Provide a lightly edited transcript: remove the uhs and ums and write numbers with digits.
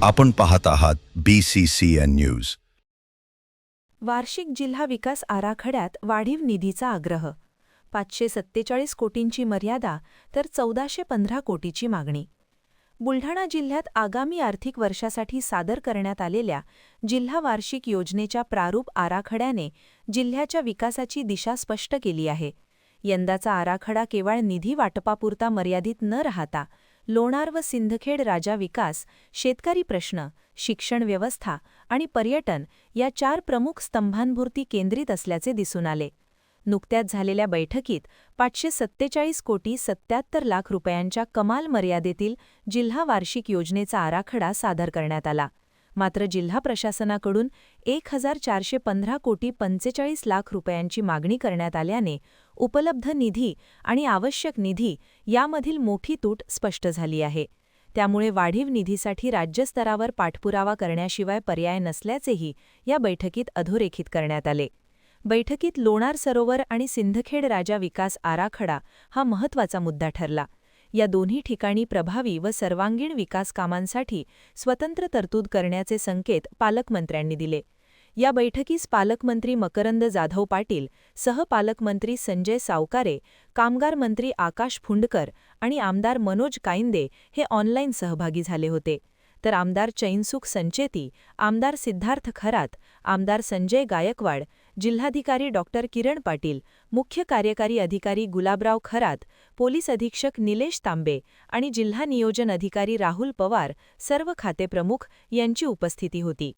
आपण पाहत आहात BCCN न्यूज. वार्षिक जिल्हा विकास आराखड्यात वाढीव निधीचा आग्रह. 547 कोटींची मर्यादा तर 1415 कोटीची मागणी. बुलढाणा जिल्ह्यात आगामी आर्थिक वर्षासाठी सादर करण्यात आलेल्या जिल्हा वार्षिक योजनेच्या प्रारूप आराखड्याने जिल्ह्याच्या विकासाची दिशा स्पष्ट केली आहे. यंदाचा आराखडा केवळ निधी वाटपापुरता मर्यादित न राहता लोणार व सिंदखेड राजा विकास, शेतकरी प्रश्न, शिक्षण व्यवस्था आणि पर्यटन या 4 प्रमुख स्तंभांभोवती केंद्रित असल्याचे दिसून आले. नुकत्याच झालेल्या बैठकीत 547 कोटी 77 लाख रुपयांच्या कमाल मर्यादेतील जिल्हा वार्षिक योजनेचा आराखडा सादर करण्यात आला. मात्र जिल्हा प्रशासनाकडून 1415 कोटी 45 लाख रुपयांची मागणी करण्यात आल्याने उपलब्ध निधी आणि आवश्यक निधी यामधील मोठी तूट स्पष्ट झाली आहे. त्यामुळे वाढीव निधीसाठी राज्यस्तरावर पाठपुरावा करण्याशिवाय पर्याय नसल्याचेही या बैठकीत अधोरेखित करण्यात आले. बैठकीत लोणार सरोवर आणि सिंदखेड राजा विकास आराखडा हा महत्त्वाचा मुद्दा ठरला. या दोन्ही ठिकाणी प्रभावी व सर्वांगीण विकास कामांसाठी स्वतंत्र तरतूद करण्याचे संकेत पालकमंत्र्यांनी दिले. या बैठकीस पालकमंत्री मकरंद जाधव पाटील, सहपालकमंत्री संजय सावकारे, कामगार मंत्री आकाश फुंडकर आणि आमदार मनोज काईंदे हे ऑनलाईन सहभागी झाले होते. तर आमदार चैनसुख संचेती, आमदार सिद्धार्थ खरात, आमदार संजय गायकवाड, जिल्हाधिकारी डॉक्टर किरण पाटील, मुख्य कार्यकारी अधिकारी गुलाबराव खरात, पोलीस अधीक्षक निलेश तांबे आणि जिल्हा नियोजन अधिकारी राहुल पवार सर्व खातेप्रमुख यांची उपस्थिती होती.